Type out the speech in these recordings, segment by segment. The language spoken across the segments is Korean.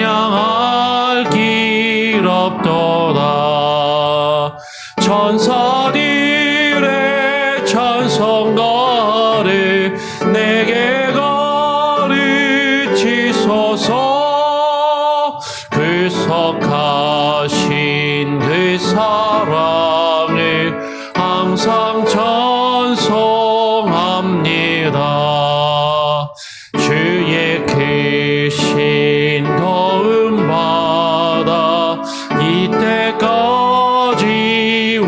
찬양할 길 없도다. 천사들의 찬송가를 내게 가르치소서. 그 석하신 그 사랑을 항상 찬송합니다. 주의 크신 도움받아 이때까지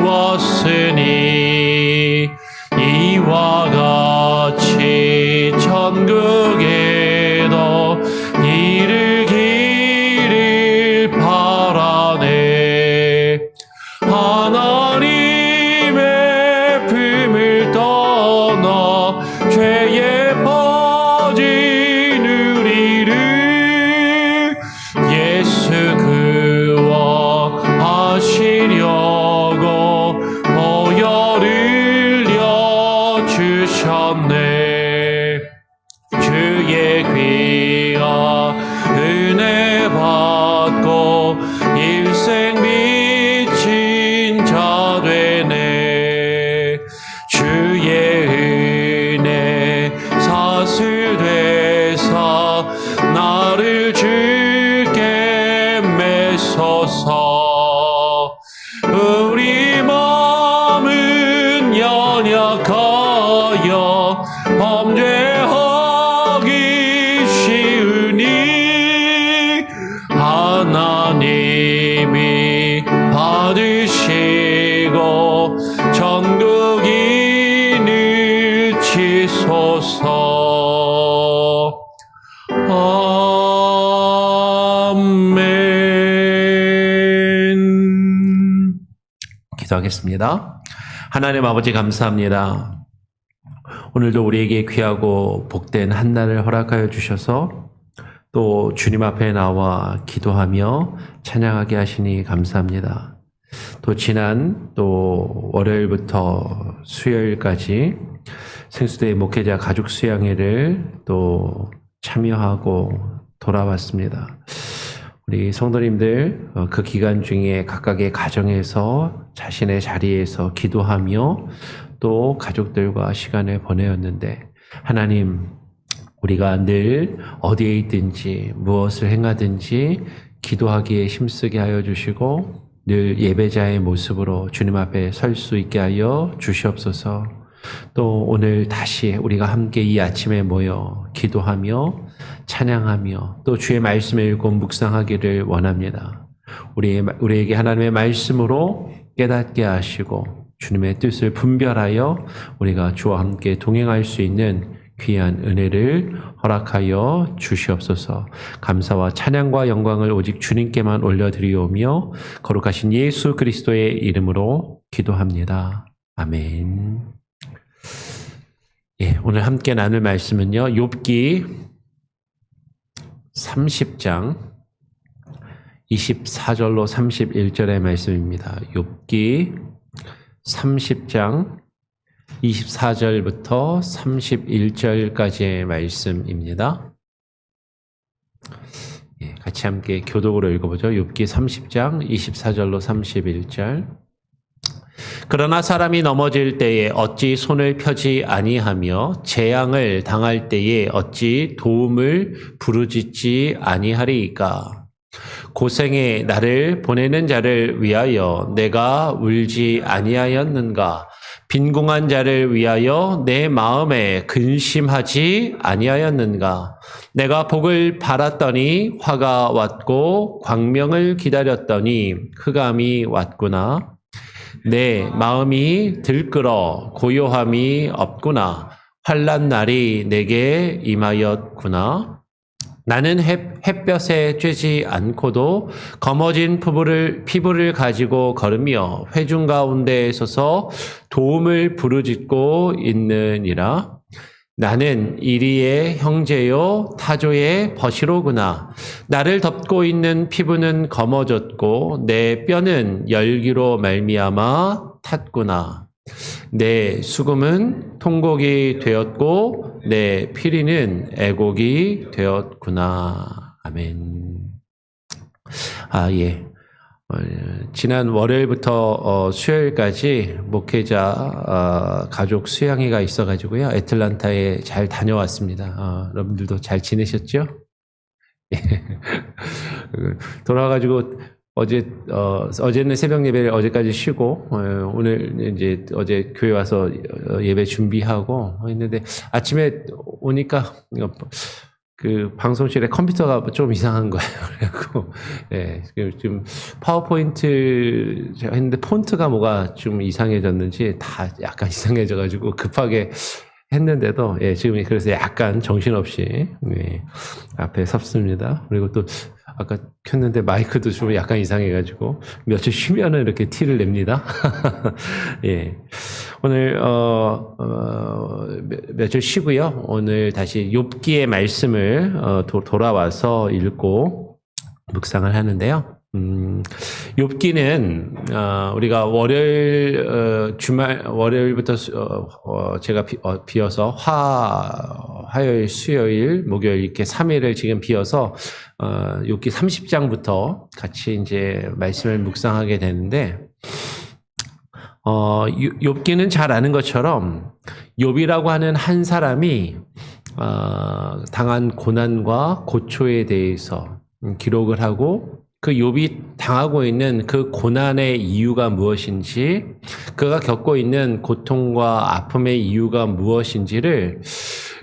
왔으니 이와 같이 천국에도 이르기를 바라네. 하나님의 품을 떠나 죄에 빠진 우리를 예수 구원하시려고 보혈을 내주셨네. 주의 귀한 은혜 받고 일생 미친 자 되네. 주의 은혜 사슬되사 나를 주께 메소서. 우리 마음은 연약하여 범죄하기 쉬우니 하나님이 받으시고 천국이 늦치소서. 아멘. 기도하겠습니다. 하나님 아버지 감사합니다. 오늘도 우리에게 귀하고 복된 한 날을 허락하여 주셔서 또 주님 앞에 나와 기도하며 찬양하게 하시니 감사합니다. 또 지난 또 월요일부터 수요일까지 생수대 목회자 가족 수양회를 또 참여하고 돌아왔습니다. 우리 성도님들 그 기간 중에 각각의 가정에서 자신의 자리에서 기도하며 또 가족들과 시간을 보내었는데, 하나님, 우리가 늘 어디에 있든지 무엇을 행하든지 기도하기에 힘쓰게 하여 주시고 늘 예배자의 모습으로 주님 앞에 설 수 있게 하여 주시옵소서. 또 오늘 다시 우리가 함께 이 아침에 모여 기도하며 찬양하며 또 주의 말씀을 읽고 묵상하기를 원합니다. 우리에게 하나님의 말씀으로 깨닫게 하시고 주님의 뜻을 분별하여 우리가 주와 함께 동행할 수 있는 귀한 은혜를 허락하여 주시옵소서. 감사와 찬양과 영광을 오직 주님께만 올려드리오며 거룩하신 예수 그리스도의 이름으로 기도합니다. 아멘. 오늘 함께 나눌 말씀은요, 욥기 30장 24절로 31절의 말씀입니다. 욥기 30장 24절부터 31절까지의 말씀입니다. 같이 함께 교독으로 읽어보죠. 욥기 30장 24절로 31절. 그러나 사람이 넘어질 때에 어찌 손을 펴지 아니하며 재앙을 당할 때에 어찌 도움을 부르짖지 아니하리이까. 고생에 나를 보내는 자를 위하여 내가 울지 아니하였는가. 빈궁한 자를 위하여 내 마음에 근심하지 아니하였는가. 내가 복을 바랐더니 화가 왔고 광명을 기다렸더니 흑암이 왔구나. 내 마음이 들끓어 고요함이 없구나. 환난 날이 내게 임하였구나. 나는 햇볕에 쬐지 않고도 검어진 피부를 가지고 걸으며 회중 가운데에 서서 도움을 부르짖고 있느니라. 나는 이리의 형제요 타조의 벗이로구나. 나를 덮고 있는 피부는 검어졌고 내 뼈는 열기로 말미암아 탔구나. 내 수금은 통곡이 되었고 내 피리는 애곡이 되었구나. 아멘. 예. 지난 월요일부터 수요일까지 목회자 가족 수양회가 있어가지고요. 애틀란타에 잘 다녀왔습니다. 여러분들도 잘 지내셨죠? 돌아가지고 어제는 새벽 예배를 어제까지 쉬고 오늘 이제 어제 교회 와서 예배 준비하고 했는데 아침에 오니까 그 방송실에 컴퓨터가 좀 이상한 거예요. 그래갖고 예, 지금 파워포인트 제가 했는데 폰트가 뭐가 좀 이상해졌는지 다 약간 이상해져가지고 급하게 했는데도 예, 지금 그래서 약간 정신없이 예, 앞에 섰습니다. 그리고 또 아까 켰는데 마이크도 좀 약간 이상해가지고 며칠 쉬면은 이렇게 티를 냅니다. 예. 오늘 며칠 쉬고요. 오늘 다시 욥기의 말씀을 돌아와서 읽고 묵상을 하는데요. 욥기는 우리가 월요일부터 제가 비어서 화요일, 수요일, 목요일 이렇게 3일을 지금 비어서 욥기 30장부터 같이 이제 말씀을 묵상하게 되는데 욥기는 잘 아는 것처럼 욥이라고 하는 한 사람이 당한 고난과 고초에 대해서 기록을 하고 그 욥이 당하고 있는 그 고난의 이유가 무엇인지, 그가 겪고 있는 고통과 아픔의 이유가 무엇인지를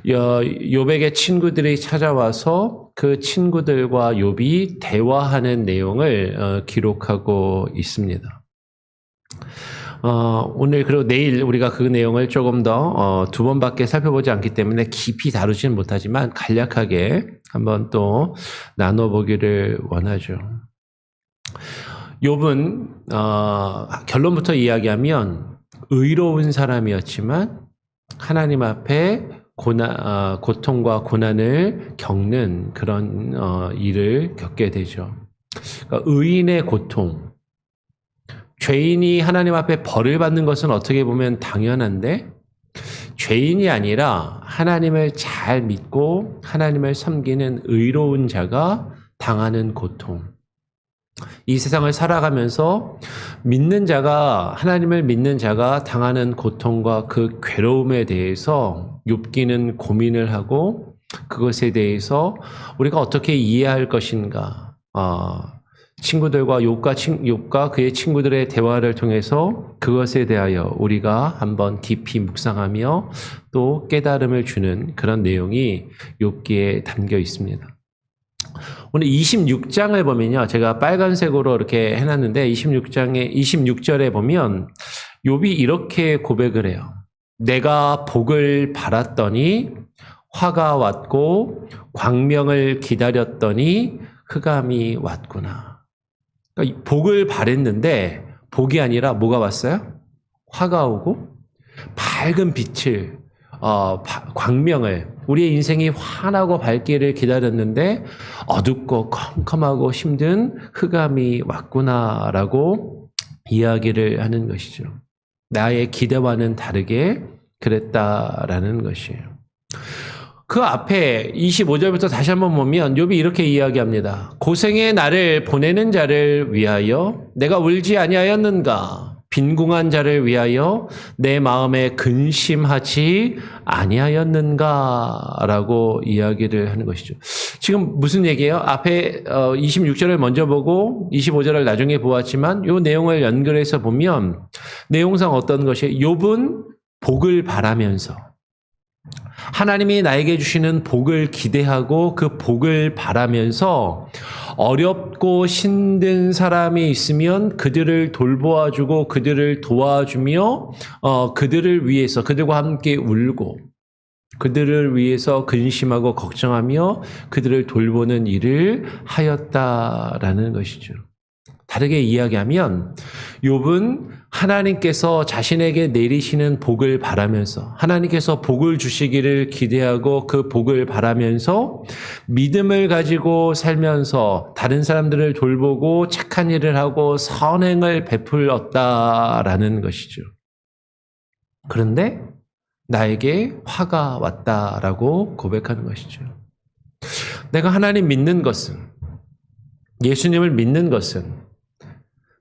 욥에게 친구들이 찾아와서 그 친구들과 욥이 대화하는 내용을 기록하고 있습니다. 오늘 그리고 내일 우리가 그 내용을 조금 더 두 번밖에 살펴보지 않기 때문에 깊이 다루지는 못하지만 간략하게 한번 또 나눠보기를 원하죠. 욥은 결론부터 이야기하면 의로운 사람이었지만 하나님 앞에 고통과 고난을 겪는 그런 일을 겪게 되죠. 그러니까 의인의 고통, 죄인이 하나님 앞에 벌을 받는 것은 어떻게 보면 당연한데 죄인이 아니라 하나님을 잘 믿고 하나님을 섬기는 의로운 자가 당하는 고통, 이 세상을 살아가면서 하나님을 믿는 자가 당하는 고통과 그 괴로움에 대해서 욥기는 고민을 하고 그것에 대해서 우리가 어떻게 이해할 것인가, 친구들과 욥과 그의 친구들의 대화를 통해서 그것에 대하여 우리가 한번 깊이 묵상하며 또 깨달음을 주는 그런 내용이 욥기에 담겨 있습니다. 오늘 26장을 보면요. 제가 빨간색으로 이렇게 해놨는데 26절에 보면 욥이 이렇게 고백을 해요. 내가 복을 바랐더니 화가 왔고 광명을 기다렸더니 흑암이 왔구나. 그러니까 복을 바랬는데 복이 아니라 뭐가 왔어요? 화가 오고 밝은 빛을 광명을, 우리의 인생이 환하고 밝기를 기다렸는데 어둡고 컴컴하고 힘든 흑암이 왔구나라고 이야기를 하는 것이죠. 나의 기대와는 다르게 그랬다라는 것이에요. 그 앞에 25절부터 다시 한번 보면 욥이 이렇게 이야기합니다. 고생의 나를 보내는 자를 위하여 내가 울지 아니하였는가? 빈궁한 자를 위하여 내 마음에 근심하지 아니하였는가? 라고 이야기를 하는 것이죠. 지금 무슨 얘기예요? 앞에 26절을 먼저 보고 25절을 나중에 보았지만 이 내용을 연결해서 보면 내용상 어떤 것이, 욥은 복을 바라면서 하나님이 나에게 주시는 복을 기대하고 그 복을 바라면서 어렵고 힘든 사람이 있으면 그들을 돌보아주고 그들을 도와주며 그들을 위해서, 그들과 함께 울고 그들을 위해서 근심하고 걱정하며 그들을 돌보는 일을 하였다라는 것이죠. 다르게 이야기하면 욥은 하나님께서 자신에게 내리시는 복을 바라면서, 하나님께서 복을 주시기를 기대하고 그 복을 바라면서 믿음을 가지고 살면서 다른 사람들을 돌보고 착한 일을 하고 선행을 베풀었다라는 것이죠. 그런데 나에게 화가 왔다라고 고백하는 것이죠. 내가 하나님 믿는 것은, 예수님을 믿는 것은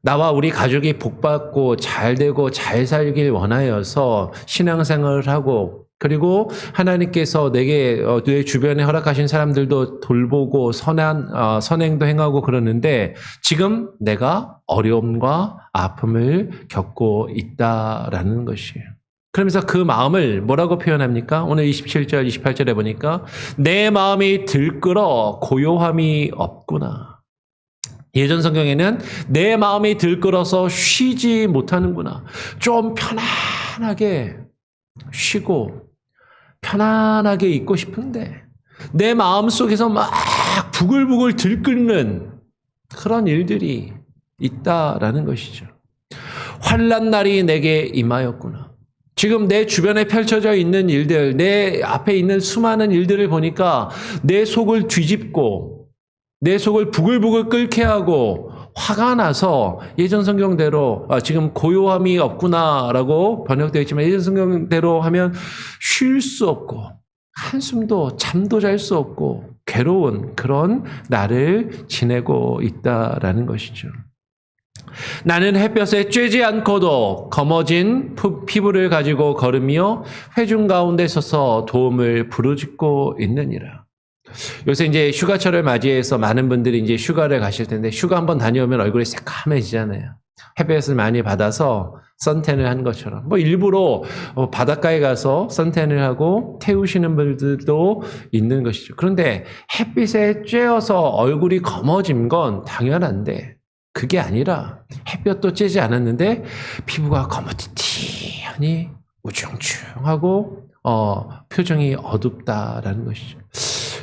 나와 우리 가족이 복받고 잘되고 잘 살길 원하여서 신앙생활을 하고 그리고 하나님께서 내게 내 주변에 허락하신 사람들도 돌보고 선행도 행하고 그러는데 지금 내가 어려움과 아픔을 겪고 있다라는 것이에요. 그러면서 그 마음을 뭐라고 표현합니까? 오늘 27절, 28절에 보니까 내 마음이 들끓어 고요함이 없구나. 예전 성경에는 내 마음이 들끓어서 쉬지 못하는구나. 좀 편안하게 쉬고 편안하게 있고 싶은데 내 마음속에서 막 부글부글 들끓는 그런 일들이 있다라는 것이죠. 환난 날이 내게 임하였구나. 지금 내 주변에 펼쳐져 있는 일들, 내 앞에 있는 수많은 일들을 보니까 내 속을 뒤집고 내 속을 부글부글 끓게 하고 화가 나서 예전 성경대로 지금 고요함이 없구나라고 번역되어 있지만 예전 성경대로 하면 쉴 수 없고 한숨도 잠도 잘 수 없고 괴로운 그런 날을 지내고 있다라는 것이죠. 나는 햇볕에 쬐지 않고도 검어진 피부를 가지고 걸으며 회중 가운데 서서 도움을 부르짖고 있느니라. 요새 이제 휴가철을 맞이해서 많은 분들이 이제 휴가를 가실 텐데 휴가 한번 다녀오면 얼굴이 새까매지잖아요. 햇볕을 많이 받아서 선탠을 한 것처럼 뭐 일부러 바닷가에 가서 선탠을 하고 태우시는 분들도 있는 것이죠. 그런데 햇빛에 쬐어서 얼굴이 검어진 건 당연한데 그게 아니라 햇볕도 쬐지 않았는데 피부가 거무튀튀하니 우중충하고 표정이 어둡다라는 것이죠.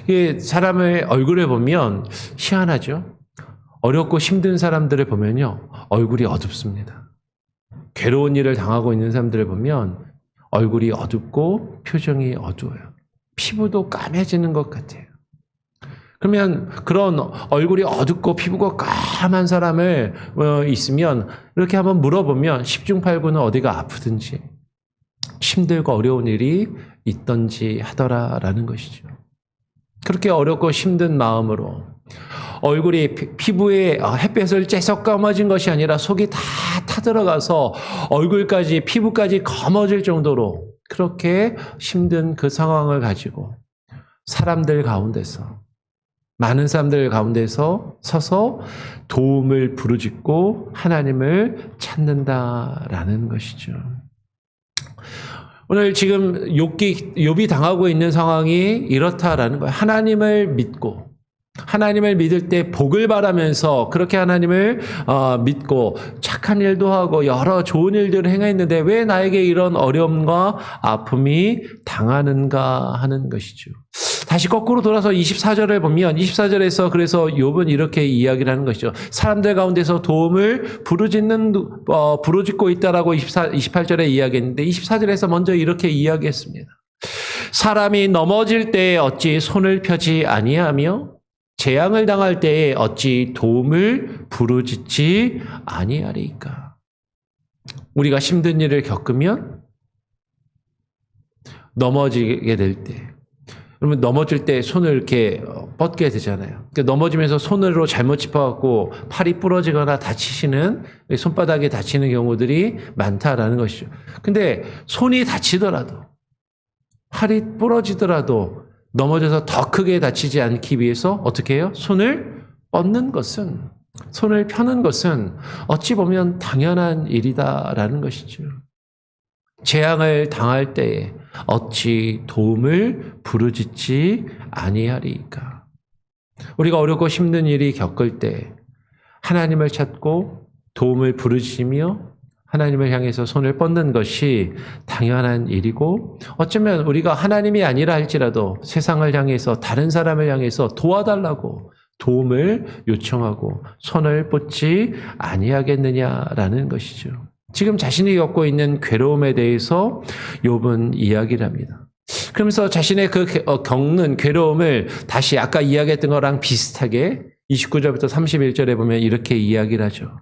이게 사람의 얼굴을 보면 희한하죠. 어렵고 힘든 사람들을 보면요 얼굴이 어둡습니다. 괴로운 일을 당하고 있는 사람들을 보면 얼굴이 어둡고 표정이 어두워요. 피부도 까매지는 것 같아요. 그러면 그런 얼굴이 어둡고 피부가 까만 사람을 있으면 이렇게 한번 물어보면 10중 8구는 어디가 아프든지 힘들고 어려운 일이 있던지 하더라라는 것이죠. 그렇게 어렵고 힘든 마음으로 얼굴이 피부에 햇볕을 쬐서 검어진 것이 아니라 속이 다 타들어가서 얼굴까지 피부까지 검어질 정도로 그렇게 힘든 그 상황을 가지고 사람들 가운데서 많은 사람들 가운데서 서서 도움을 부르짖고 하나님을 찾는다라는 것이죠. 오늘 지금 욥이 당하고 있는 상황이 이렇다라는 거예요. 하나님을 믿고 하나님을 믿을 때 복을 바라면서 그렇게 하나님을 믿고 착한 일도 하고 여러 좋은 일들을 행했는데 왜 나에게 이런 어려움과 아픔이 당하는가 하는 것이죠. 다시 거꾸로 돌아서 24절을 보면 24절에서 그래서 욥은 이렇게 이야기를 하는 것이죠. 사람들 가운데서 도움을 부르짖고 있다라고 28절에 이야기했는데 24절에서 먼저 이렇게 이야기했습니다. 사람이 넘어질 때에 어찌 손을 펴지 아니하며 재앙을 당할 때에 어찌 도움을 부르짖지 아니하리까. 우리가 힘든 일을 겪으면 넘어지게 될 때 그러면 넘어질 때 손을 이렇게 뻗게 되잖아요. 그러니까 넘어지면서 손으로 잘못 짚어갖고 팔이 부러지거나 다치시는 손바닥에 다치는 경우들이 많다라는 것이죠. 근데 손이 다치더라도 팔이 부러지더라도 넘어져서 더 크게 다치지 않기 위해서 어떻게 해요? 손을 뻗는 것은 손을 펴는 것은 어찌 보면 당연한 일이다라는 것이죠. 재앙을 당할 때에 어찌 도움을 부르짖지 아니하리까. 우리가 어렵고 힘든 일이 겪을 때 하나님을 찾고 도움을 부르짖으며 하나님을 향해서 손을 뻗는 것이 당연한 일이고 어쩌면 우리가 하나님이 아니라 할지라도 세상을 향해서 다른 사람을 향해서 도와달라고 도움을 요청하고 손을 뻗지 아니하겠느냐라는 것이죠. 지금 자신이 겪고 있는 괴로움에 대해서 욥은 이야기를 합니다. 그러면서 자신의 그 겪는 괴로움을 다시 아까 이야기했던 거랑 비슷하게 29절부터 31절에 보면 이렇게 이야기를 하죠.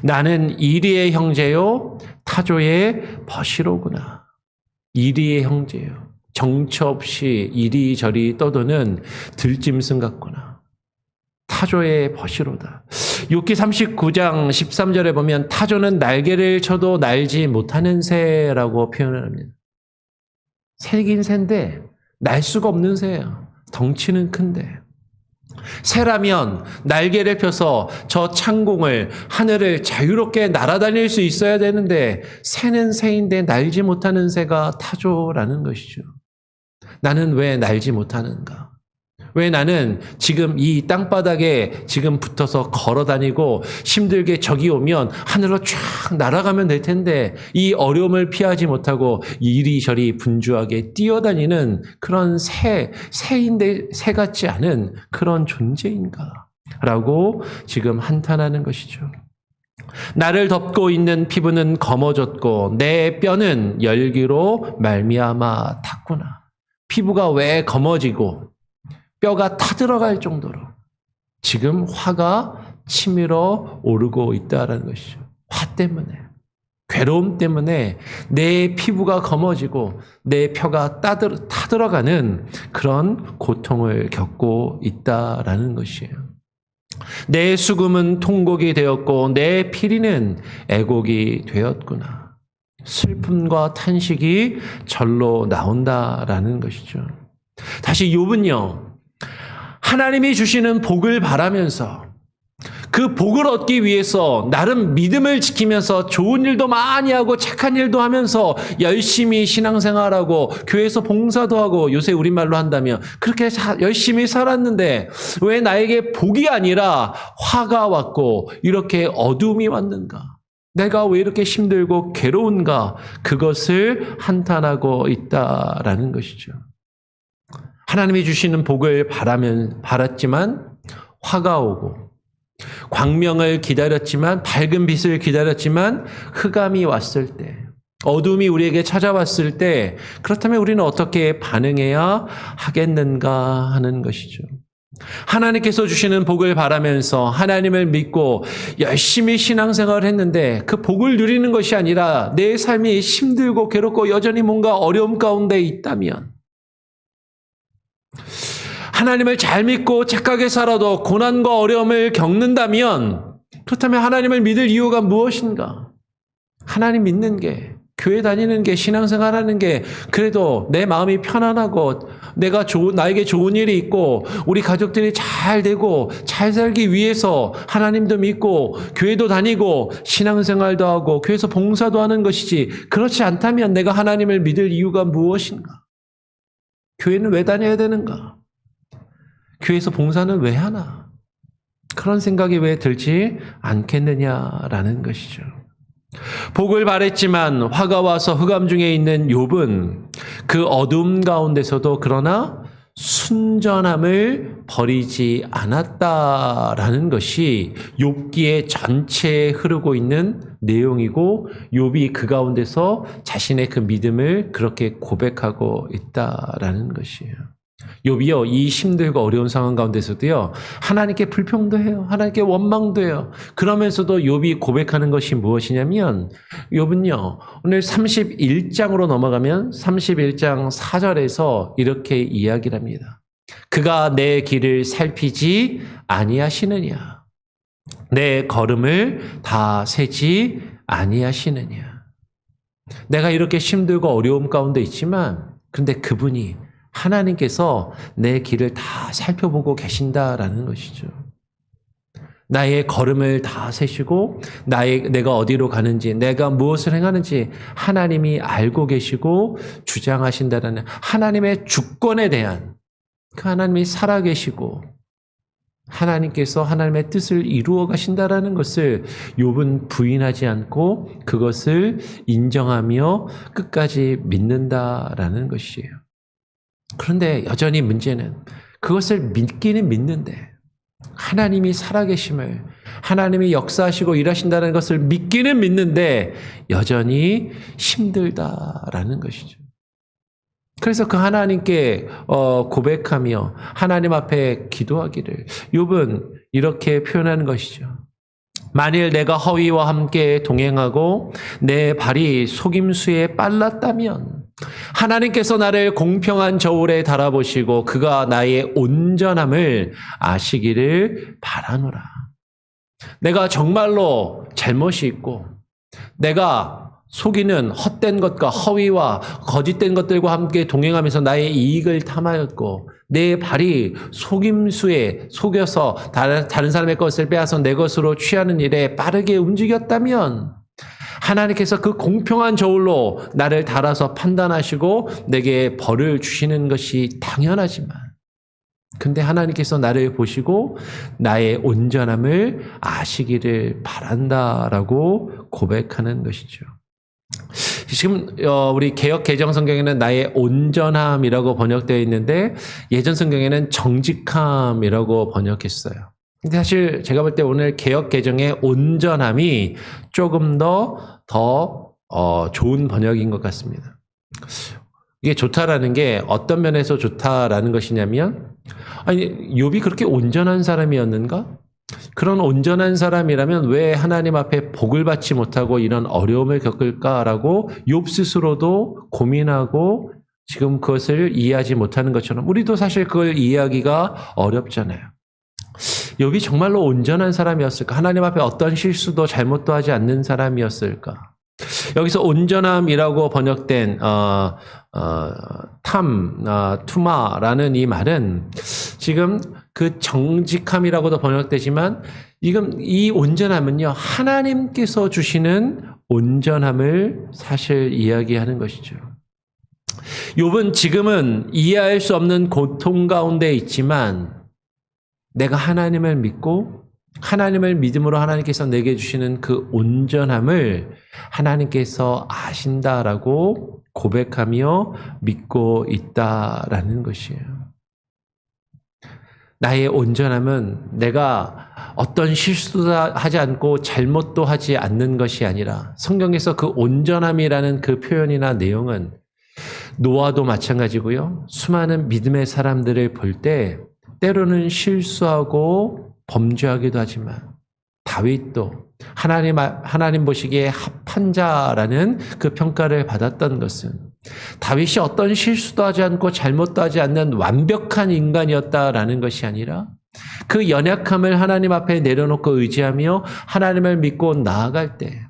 나는 이리의 형제요 타조의 버시로구나. 이리의 형제요. 정처 없이 이리저리 떠도는 들짐승 같구나. 타조의 벗이로다. 욥기 39장 13절에 보면 타조는 날개를 쳐도 날지 못하는 새라고 표현을 합니다. 새긴 새인데 날 수가 없는 새예요. 덩치는 큰데. 새라면 날개를 펴서 저 창공을, 하늘을 자유롭게 날아다닐 수 있어야 되는데 새는 새인데 날지 못하는 새가 타조라는 것이죠. 나는 왜 날지 못하는가? 왜 나는 지금 이 땅바닥에 지금 붙어서 걸어다니고 힘들게 적이 오면 하늘로 쫙 날아가면 될 텐데 이 어려움을 피하지 못하고 이리저리 분주하게 뛰어다니는 그런 새인데 새 같지 않은 그런 존재인가? 라고 지금 한탄하는 것이죠. 나를 덮고 있는 피부는 검어졌고 내 뼈는 열기로 말미암아 탔구나. 피부가 왜 검어지고 뼈가 타들어갈 정도로 지금 화가 치밀어 오르고 있다는 것이죠. 화 때문에, 괴로움 때문에 내 피부가 검어지고 내 뼈가 타들어가는 그런 고통을 겪고 있다라는 것이에요. 내 수금은 통곡이 되었고 내 피리는 애곡이 되었구나. 슬픔과 탄식이 절로 나온다라는 것이죠. 다시 욥은요, 하나님이 주시는 복을 바라면서 그 복을 얻기 위해서 나름 믿음을 지키면서 좋은 일도 많이 하고 착한 일도 하면서 열심히 신앙생활하고 교회에서 봉사도 하고 요새 우리말로 한다면 그렇게 열심히 살았는데 왜 나에게 복이 아니라 화가 왔고 이렇게 어둠이 왔는가? 내가 왜 이렇게 힘들고 괴로운가? 그것을 한탄하고 있다라는 것이죠. 하나님이 주시는 복을 바랐지만 화가 오고 광명을 기다렸지만 밝은 빛을 기다렸지만 흑암이 왔을 때 어둠이 우리에게 찾아왔을 때 그렇다면 우리는 어떻게 반응해야 하겠는가 하는 것이죠. 하나님께서 주시는 복을 바라면서 하나님을 믿고 열심히 신앙생활을 했는데 그 복을 누리는 것이 아니라 내 삶이 힘들고 괴롭고 여전히 뭔가 어려움 가운데 있다면 하나님을 잘 믿고 착하게 살아도 고난과 어려움을 겪는다면 그렇다면 하나님을 믿을 이유가 무엇인가? 하나님 믿는 게, 교회 다니는 게, 신앙생활하는 게 그래도 내 마음이 편안하고 나에게 좋은 일이 있고 우리 가족들이 잘 되고 잘 살기 위해서 하나님도 믿고 교회도 다니고 신앙생활도 하고 교회에서 봉사도 하는 것이지 그렇지 않다면 내가 하나님을 믿을 이유가 무엇인가? 교회는 왜 다녀야 되는가? 교회에서 봉사는 왜 하나? 그런 생각이 왜 들지 않겠느냐라는 것이죠. 복을 바랬지만 화가 와서 흑암 중에 있는 욥은 그 어둠 가운데서도 그러나 순전함을 버리지 않았다라는 것이 욥기의 전체에 흐르고 있는 내용이고 욥이 그 가운데서 자신의 그 믿음을 그렇게 고백하고 있다라는 것이에요. 욥이요, 이 힘들고 어려운 상황 가운데서도요, 하나님께 불평도 해요. 하나님께 원망도 해요. 그러면서도 욥이 고백하는 것이 무엇이냐면, 욥은요, 오늘 31장으로 넘어가면 31장 4절에서 이렇게 이야기를 합니다. 그가 내 길을 살피지 아니하시느냐? 내 걸음을 다 세지 아니하시느냐? 내가 이렇게 힘들고 어려움 가운데 있지만, 근데 그분이 하나님께서 내 길을 다 살펴보고 계신다라는 것이죠. 나의 걸음을 다 세시고 내가 어디로 가는지 내가 무엇을 행하는지 하나님이 알고 계시고 주장하신다라는 하나님의 주권에 대한 그 하나님이 살아계시고 하나님께서 하나님의 뜻을 이루어 가신다라는 것을 욥은 부인하지 않고 그것을 인정하며 끝까지 믿는다라는 것이에요. 그런데 여전히 문제는 그것을 믿기는 믿는데 하나님이 살아계심을 하나님이 역사하시고 일하신다는 것을 믿기는 믿는데 여전히 힘들다라는 것이죠. 그래서 그 하나님께 고백하며 하나님 앞에 기도하기를 욥은 이렇게 표현하는 것이죠. 만일 내가 허위와 함께 동행하고 내 발이 속임수에 빨랐다면 하나님께서 나를 공평한 저울에 달아보시고 그가 나의 온전함을 아시기를 바라노라. 내가 정말로 잘못이 있고 내가 속이는 헛된 것과 허위와 거짓된 것들과 함께 동행하면서 나의 이익을 탐하였고 내 발이 속임수에 속여서 다른 사람의 것을 빼앗아 내 것으로 취하는 일에 빠르게 움직였다면 하나님께서 그 공평한 저울로 나를 달아서 판단하시고 내게 벌을 주시는 것이 당연하지만 근데 하나님께서 나를 보시고 나의 온전함을 아시기를 바란다라고 고백하는 것이죠. 지금 우리 개역 개정 성경에는 나의 온전함이라고 번역되어 있는데 예전 성경에는 정직함이라고 번역했어요. 근데 사실 제가 볼 때 오늘 개역 개정의 온전함이 조금 더 좋은 번역인 것 같습니다. 이게 좋다라는 게 어떤 면에서 좋다라는 것이냐면 아니 욥이 그렇게 온전한 사람이었는가? 그런 온전한 사람이라면 왜 하나님 앞에 복을 받지 못하고 이런 어려움을 겪을까라고 욥 스스로도 고민하고 지금 그것을 이해하지 못하는 것처럼 우리도 사실 그걸 이해하기가 어렵잖아요. 욥이 정말로 온전한 사람이었을까? 하나님 앞에 어떤 실수도 잘못도 하지 않는 사람이었을까? 여기서 온전함이라고 번역된 투마라는 이 말은 지금 그 정직함이라고도 번역되지만 이 온전함은요 하나님께서 주시는 온전함을 사실 이야기하는 것이죠. 욥은 지금은 이해할 수 없는 고통 가운데 있지만 내가 하나님을 믿고 하나님을 믿음으로 하나님께서 내게 주시는 그 온전함을 하나님께서 아신다라고 고백하며 믿고 있다라는 것이에요. 나의 온전함은 내가 어떤 실수도 하지 않고 잘못도 하지 않는 것이 아니라 성경에서 그 온전함이라는 그 표현이나 내용은 노아도 마찬가지고요. 수많은 믿음의 사람들을 볼 때 때로는 실수하고 범죄하기도 하지만 다윗도 하나님 보시기에 합한 자라는 그 평가를 받았던 것은 다윗이 어떤 실수도 하지 않고 잘못도 하지 않는 완벽한 인간이었다라는 것이 아니라 그 연약함을 하나님 앞에 내려놓고 의지하며 하나님을 믿고 나아갈 때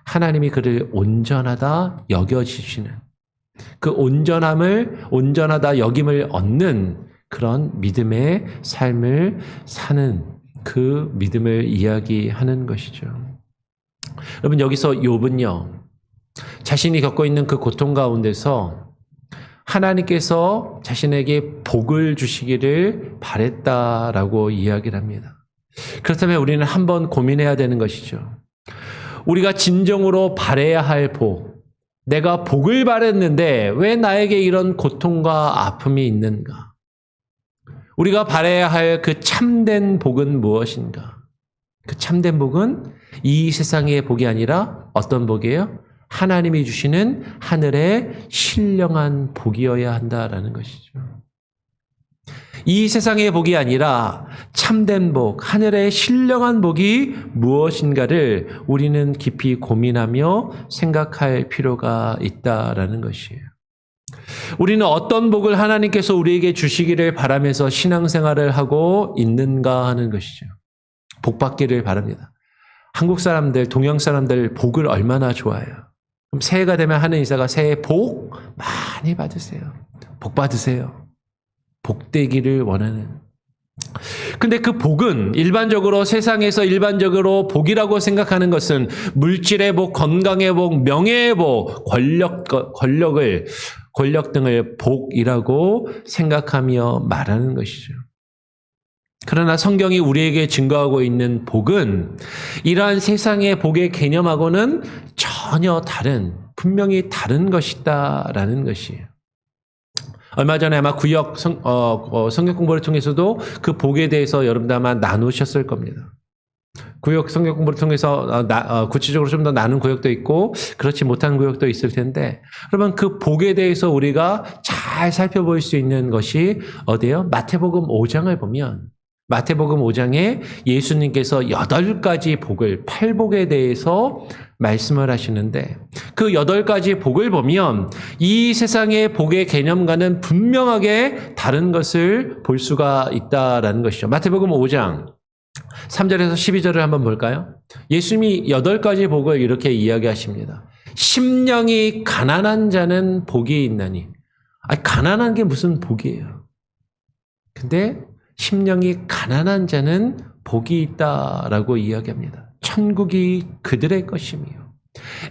하나님이 그를 온전하다 여겨주시는 그 온전하다 여김을 얻는 그런 믿음의 삶을 사는 그 믿음을 이야기하는 것이죠. 여러분 여기서 욥은요 자신이 겪고 있는 그 고통 가운데서 하나님께서 자신에게 복을 주시기를 바랬다라고 이야기를 합니다. 그렇다면 우리는 한번 고민해야 되는 것이죠. 우리가 진정으로 바라야 할 복, 내가 복을 바랬는데 왜 나에게 이런 고통과 아픔이 있는가? 우리가 바라야 할 그 참된 복은 무엇인가? 그 참된 복은 이 세상의 복이 아니라 어떤 복이에요? 하나님이 주시는 하늘의 신령한 복이어야 한다라는 것이죠. 이 세상의 복이 아니라 참된 복, 하늘의 신령한 복이 무엇인가를 우리는 깊이 고민하며 생각할 필요가 있다라는 것이에요. 우리는 어떤 복을 하나님께서 우리에게 주시기를 바라면서 신앙생활을 하고 있는가 하는 것이죠. 복 받기를 바랍니다. 한국 사람들, 동양 사람들 복을 얼마나 좋아해요. 그럼 새해가 되면 하는 인사가 새해 복 많이 받으세요. 복 받으세요. 복되기를 원하는. 근데 그 복은 일반적으로 세상에서 일반적으로 복이라고 생각하는 것은 물질의 복, 건강의 복, 명예의 복, 권력 등을 복이라고 생각하며 말하는 것이죠. 그러나 성경이 우리에게 증거하고 있는 복은 이러한 세상의 복의 개념하고는 전혀 다른, 분명히 다른 것이다라는 것이에요. 얼마 전에 아마 구역 성경 공부를 통해서도 그 복에 대해서 여러분들 아마 나누셨을 겁니다. 구역 성경 공부를 통해서 구체적으로 좀 더 나눈 구역도 있고 그렇지 못한 구역도 있을 텐데 그러면 그 복에 대해서 우리가 잘 살펴볼 수 있는 것이 어디예요? 마태복음 5장을 보면 마태복음 5장에 예수님께서 8가지 복을, 8복에 대해서 말씀을 하시는데 그 8가지 복을 보면 이 세상의 복의 개념과는 분명하게 다른 것을 볼 수가 있다라는 것이죠. 마태복음 5장 3절에서 12절을 한번 볼까요? 예수님이 8가지 복을 이렇게 이야기하십니다. 심령이 가난한 자는 복이 있나니. 가난한 게 무슨 복이에요? 근데 심령이 가난한 자는 복이 있다라고 이야기합니다. 천국이 그들의 것이며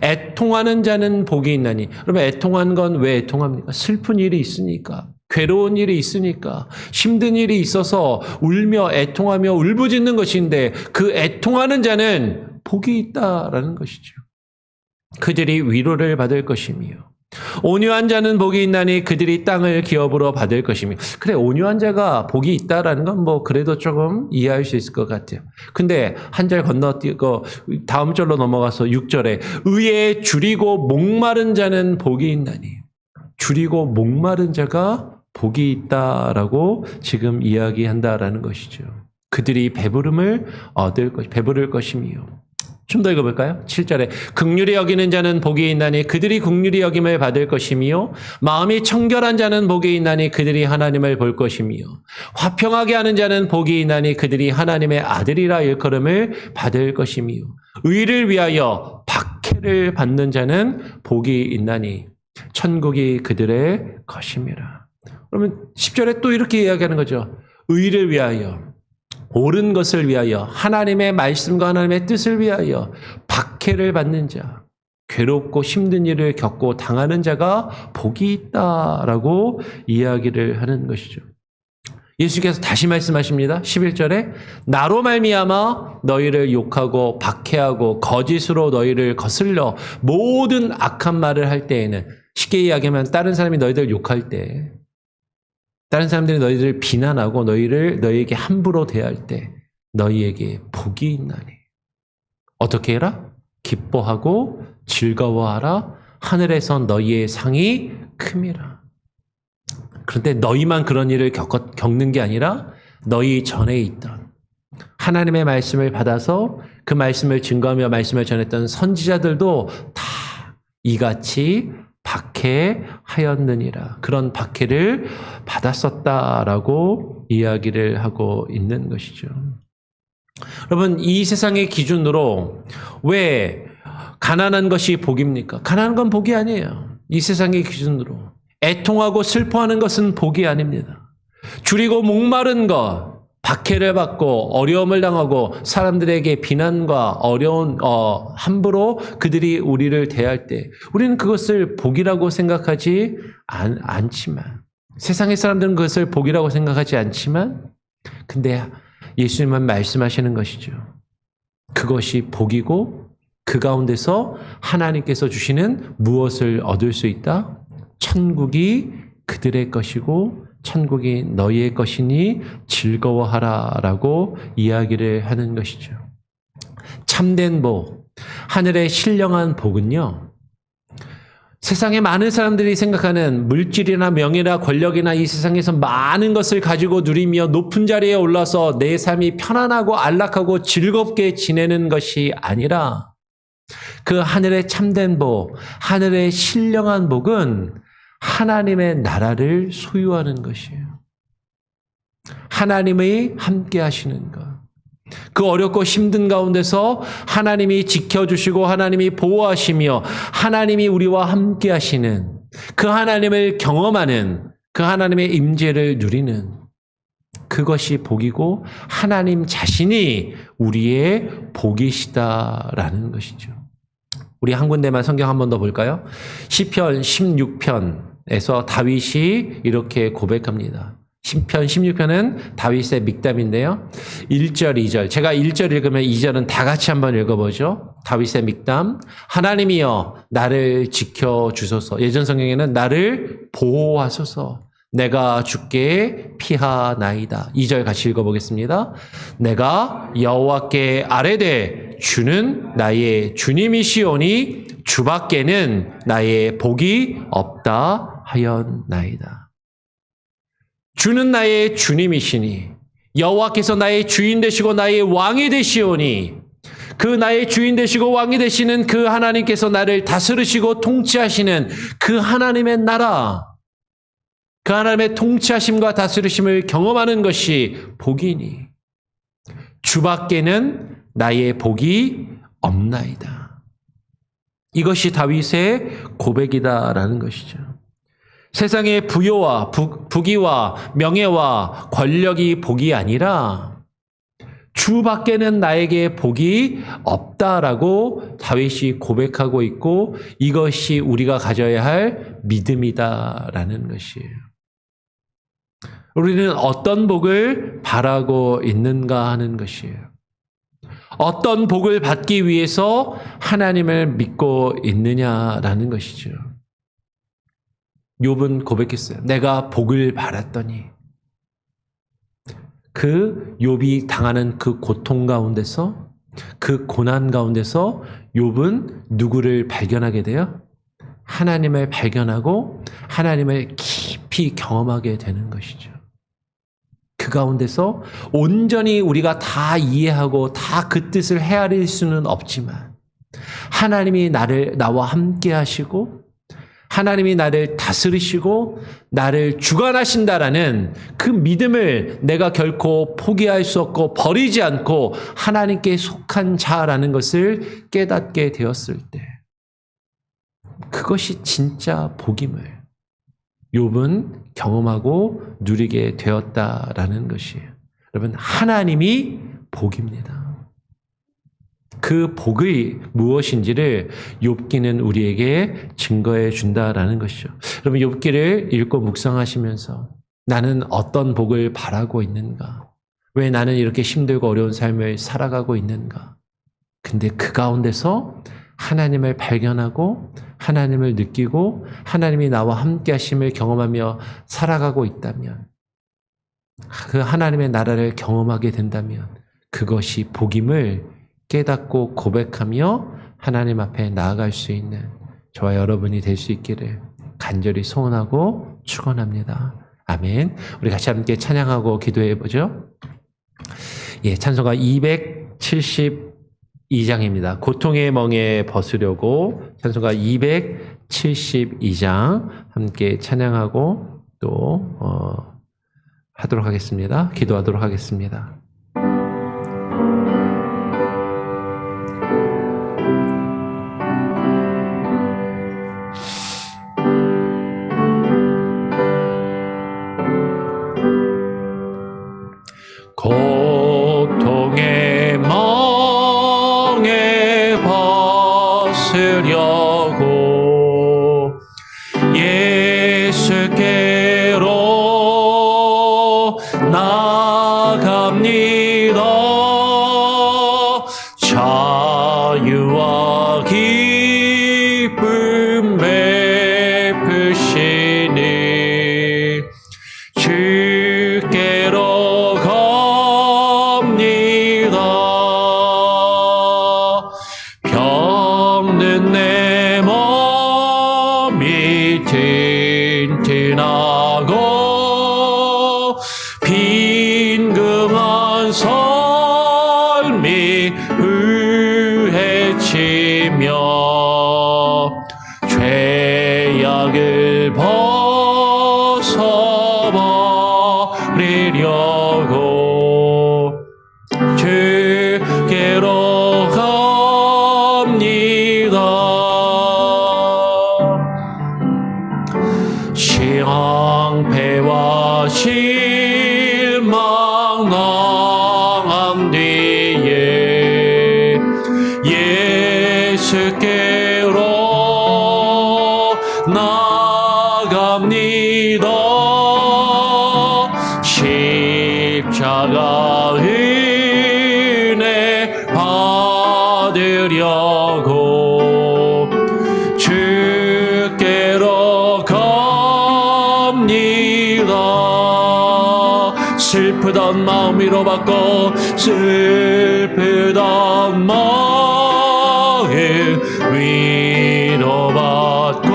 애통하는 자는 복이 있나니. 그러면 애통한 건 왜 애통합니까? 슬픈 일이 있으니까, 괴로운 일이 있으니까, 힘든 일이 있어서 울며 애통하며 울부짖는 것인데 그 애통하는 자는 복이 있다라는 것이죠. 그들이 위로를 받을 것이며 온유한 자는 복이 있나니 그들이 땅을 기업으로 받을 것이며. 그래, 온유한 자가 복이 있다라는 건 뭐 그래도 조금 이해할 수 있을 것 같아요. 근데 한 절 건너뛰고 다음 절로 넘어가서 6절에 의에 줄이고 목마른 자는 복이 있나니. 줄이고 목마른 자가 복이 있다라고 지금 이야기한다라는 것이죠. 그들이 배부름을 배부를 것이며. 좀 더 읽어볼까요? 7절에 긍휼히 여기는 자는 복이 있나니 그들이 긍휼히 여김을 받을 것이며 마음이 청결한 자는 복이 있나니 그들이 하나님을 볼 것이며 화평하게 하는 자는 복이 있나니 그들이 하나님의 아들이라 일컬음을 받을 것이며 의를 위하여 박해를 받는 자는 복이 있나니 천국이 그들의 것임이라. 그러면 10절에 또 이렇게 이야기하는 거죠. 의를 위하여, 옳은 것을 위하여, 하나님의 말씀과 하나님의 뜻을 위하여 박해를 받는 자, 괴롭고 힘든 일을 겪고 당하는 자가 복이 있다라고 이야기를 하는 것이죠. 예수께서 다시 말씀하십니다. 11절에 나로 말미암아 너희를 욕하고 박해하고 거짓으로 너희를 거슬러 모든 악한 말을 할 때에는, 쉽게 이야기하면 다른 사람이 너희들 욕할 때, 다른 사람들이 너희들을 비난하고 너희에게 함부로 대할 때 너희에게 복이 있나니. 어떻게 해라? 기뻐하고 즐거워하라. 하늘에서 너희의 상이 큼이라. 그런데 너희만 그런 일을 겪는 게 아니라 너희 전에 있던 하나님의 말씀을 받아서 그 말씀을 증거하며 말씀을 전했던 선지자들도 다 이같이 박해하였느니라. 그런 박해를 받았었다라고 이야기를 하고 있는 것이죠. 여러분, 이 세상의 기준으로 왜 가난한 것이 복입니까? 가난한 건 복이 아니에요. 이 세상의 기준으로. 애통하고 슬퍼하는 것은 복이 아닙니다. 줄이고 목마른 것, 박해를 받고 어려움을 당하고 사람들에게 비난과 어려운 함부로 그들이 우리를 대할 때 우리는 그것을 복이라고 생각하지 않지만, 세상의 사람들은 그것을 복이라고 생각하지 않지만, 근데 예수님은 말씀하시는 것이죠. 그것이 복이고 그 가운데서 하나님께서 주시는 무엇을 얻을 수 있다? 천국이 그들의 것이고 천국이 너희의 것이니 즐거워하라라고 이야기를 하는 것이죠. 참된 복, 하늘의 신령한 복은요, 세상에 많은 사람들이 생각하는 물질이나 명예나 권력이나 이 세상에서 많은 것을 가지고 누리며 높은 자리에 올라서 내 삶이 편안하고 안락하고 즐겁게 지내는 것이 아니라, 그 하늘의 참된 복, 하늘의 신령한 복은 하나님의 나라를 소유하는 것이에요. 하나님이 함께 하시는 것. 그 어렵고 힘든 가운데서 하나님이 지켜주시고 하나님이 보호하시며 하나님이 우리와 함께 하시는 그 하나님을 경험하는, 그 하나님의 임재를 누리는 그것이 복이고 하나님 자신이 우리의 복이시다라는 것이죠. 우리 한 군데만 성경 한 번 더 볼까요? 시편 16편에서 다윗이 이렇게 고백합니다. 시편 16편은 다윗의 믹담인데요. 1절, 2절. 제가 1절 읽으면 2절은 다 같이 한번 읽어보죠. 다윗의 믹담. 하나님이여 나를 지켜주소서. 예전 성경에는 나를 보호하소서. 내가 주께 피하나이다. 2절 같이 읽어보겠습니다. 내가 여호와께 아뢰되 주는 나의 주님이시오니 주밖에는 나의 복이 없다 하였나이다. 주는 나의 주님이시니 여호와께서 나의 주인 되시고 나의 왕이 되시오니 그 나의 주인 되시고 왕이 되시는 그 하나님께서 나를 다스리시고 통치하시는 그 하나님의 나라, 그 하나님의 통치하심과 다스리심을 경험하는 것이 복이니 주밖에는 나의 복이 없나이다. 이것이 다윗의 고백이다라는 것이죠. 세상의 부요와 부귀와 명예와 권력이 복이 아니라 주밖에는 나에게 복이 없다라고 다윗이 고백하고 있고 이것이 우리가 가져야 할 믿음이다라는 것이에요. 우리는 어떤 복을 바라고 있는가 하는 것이에요. 어떤 복을 받기 위해서 하나님을 믿고 있느냐라는 것이죠. 욥은 고백했어요. 내가 복을 바랐더니 그 욥이 당하는 그 고통 가운데서 그 고난 가운데서 욥은 누구를 발견하게 돼요? 하나님을 발견하고 하나님을 깊이 경험하게 되는 것이죠. 그 가운데서 온전히 우리가 다 이해하고 다 그 뜻을 헤아릴 수는 없지만 하나님이 나와 함께 하시고 하나님이 나를 다스리시고 나를 주관하신다라는 그 믿음을 내가 결코 포기할 수 없고 버리지 않고 하나님께 속한 자라는 것을 깨닫게 되었을 때 그것이 진짜 복임을 욥은 경험하고 누리게 되었다라는 것이에요. 여러분, 하나님이 복입니다. 그 복이 무엇인지를 욥기는 우리에게 증거해 준다라는 것이죠. 여러분, 욥기를 읽고 묵상하시면서 나는 어떤 복을 바라고 있는가? 왜 나는 이렇게 힘들고 어려운 삶을 살아가고 있는가? 근데 그 가운데서 하나님을 발견하고 하나님을 느끼고 하나님이 나와 함께 하심을 경험하며 살아가고 있다면 그 하나님의 나라를 경험하게 된다면 그것이 복임을 깨닫고 고백하며 하나님 앞에 나아갈 수 있는 저와 여러분이 될 수 있기를 간절히 소원하고 축원합니다. 아멘. 우리 같이 함께 찬양하고 기도해 보죠. 예, 찬송가 272장입니다. 고통의 멍에 벗으려고 찬송가 272장 함께 찬양하고 또 하도록 하겠습니다. 기도하도록 하겠습니다. 고통의 멍에 벗으려고 예수께로 나갑니다. 자유와 기쁨 베푸시니 주께로 병든 내 몸이 튼튼하고 빈금한 삶이 후회치며 죄악을 벗어버리려고 주께로 시황패와 실망 당한 뒤에 예수께로 나갑니다. 십자가 은혜 받으려고 주께로 슬프던 마음 위로받고 슬프던 마음 위로받고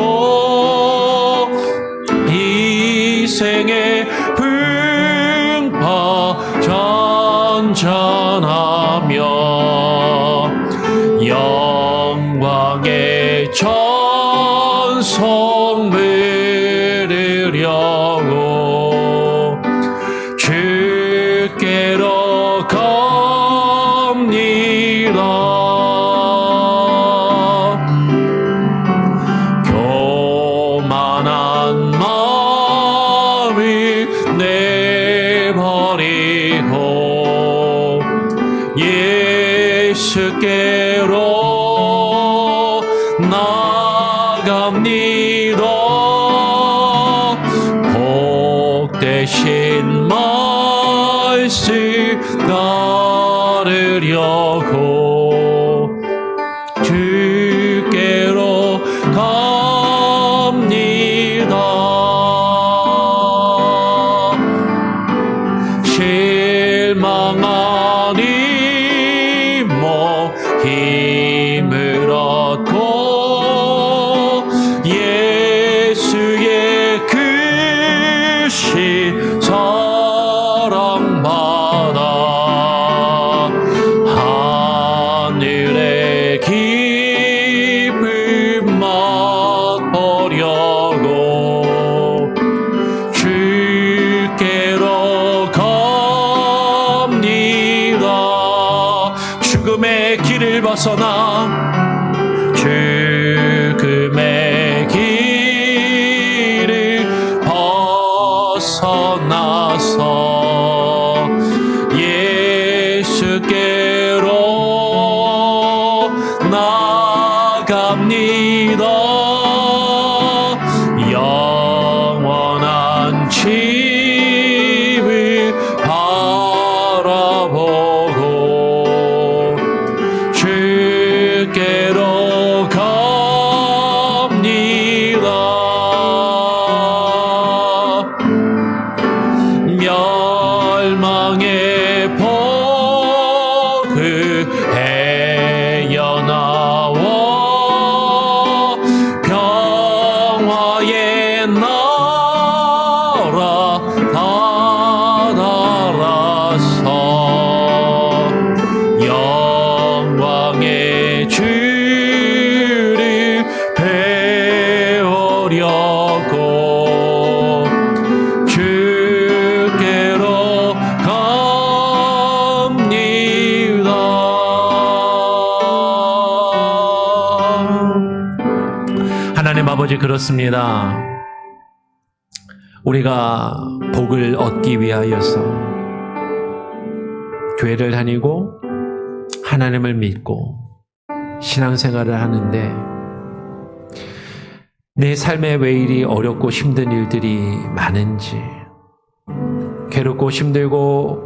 이 생의 풍파 찬송 드리려고 주께로 갑니다. 교만한 마음을 내버리고 예수께로 나갑니다. 복되신 말씀 따르려고 주께로 갑니다. 실망하니 힘을 얻고 예수의 크신 사랑받아 하늘의 기쁨 맛보려고 주께로 갑니다. 죽음의 길을 벗어나 죽음의 길을 벗어나서 예수께로 나갑니다. 영원한 집을 바라보고 주께로 갑니다. 멸망의 복을 헤어나와 평화의 나라 다다라서 영광의 주를 배우려고 주께로 갑니다. 하나님 아버지, 그렇습니다. 우리가 복을 얻기 위하여서 교회를 다니고 하나님을 믿고 신앙생활을 하는데 내 삶에 왜 이리 어렵고 힘든 일들이 많은지, 괴롭고 힘들고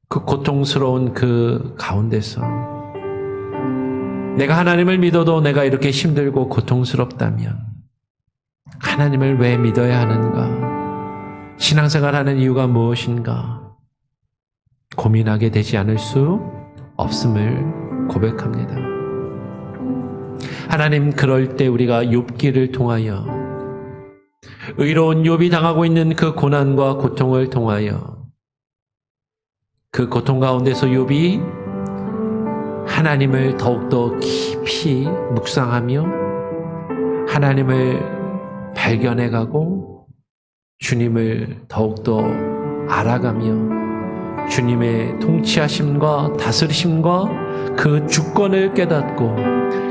그 고통스러운 그 가운데서 내가 하나님을 믿어도 내가 이렇게 힘들고 고통스럽다면 하나님을 왜 믿어야 하는가? 신앙생활하는 이유가 무엇인가? 고민하게 되지 않을 수 없음을 고백합니다. 하나님, 그럴 때 우리가 욥기를 통하여 의로운 욥이 당하고 있는 그 고난과 고통을 통하여 그 고통 가운데서 욥이 하나님을 더욱더 깊이 묵상하며 하나님을 발견해가고 주님을 더욱더 알아가며 주님의 통치하심과 다스리심과 그 주권을 깨닫고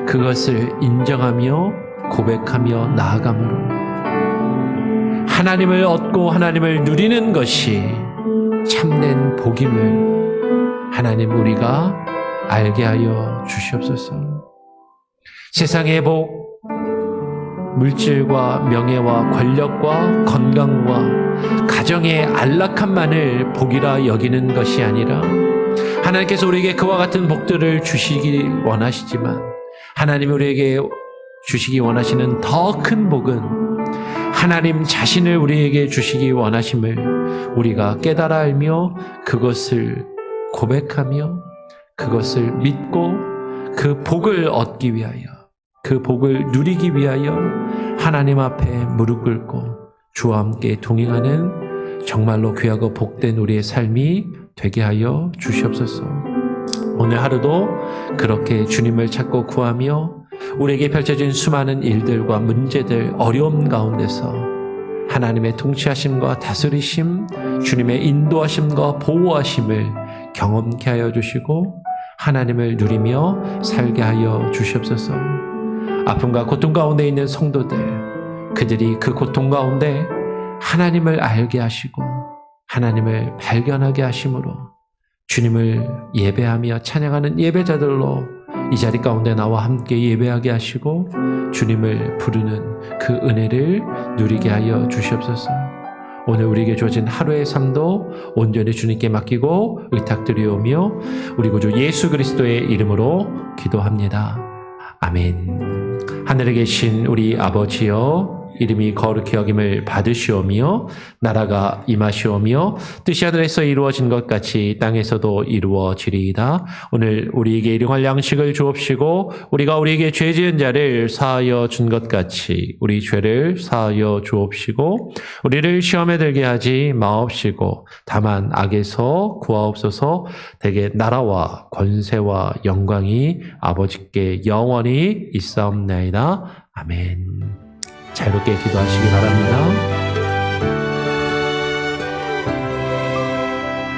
그것을 인정하며 고백하며 나아감으로 하나님을 얻고 하나님을 누리는 것이 참된 복임을 하나님 우리가 알게 하여 주시옵소서. 세상의 복, 물질과 명예와 권력과 건강과 가정의 안락함만을 복이라 여기는 것이 아니라 하나님께서 우리에게 그와 같은 복들을 주시기 원하시지만 하나님이 우리에게 주시기 원하시는 더 큰 복은 하나님 자신을 우리에게 주시기 원하심을 우리가 깨달아 알며 그것을 고백하며 그것을 믿고 그 복을 얻기 위하여 그 복을 누리기 위하여 하나님 앞에 무릎 꿇고 주와 함께 동행하는 정말로 귀하고 복된 우리의 삶이 되게 하여 주시옵소서. 오늘 하루도 그렇게 주님을 찾고 구하며 우리에게 펼쳐진 수많은 일들과 문제들, 어려움 가운데서 하나님의 통치하심과 다스리심, 주님의 인도하심과 보호하심을 경험케 하여 주시고 하나님을 누리며 살게 하여 주시옵소서. 아픔과 고통 가운데 있는 성도들, 그들이 그 고통 가운데 하나님을 알게 하시고 하나님을 발견하게 하심으로 주님을 예배하며 찬양하는 예배자들로 이 자리 가운데 나와 함께 예배하게 하시고 주님을 부르는 그 은혜를 누리게 하여 주시옵소서. 오늘 우리에게 주어진 하루의 삶도 온전히 주님께 맡기고 의탁드리오며 우리 구주 예수 그리스도의 이름으로 기도합니다. 아멘. 하늘에 계신 우리 아버지여, 이름이 거룩히 여김을 받으시오며 나라가 임하시오며 뜻이 하늘에서 이루어진 것 같이 땅에서도 이루어지리이다. 오늘 우리에게 일용할 양식을 주옵시고 우리가 우리에게 죄 지은 자를 사하여 준 것 같이 우리 죄를 사하여 주옵시고 우리를 시험에 들게 하지 마옵시고 다만 악에서 구하옵소서. 대개 나라와 권세와 영광이 아버지께 영원히 있사옵나이다. 아멘. 자유롭게 기도하시기 바랍니다.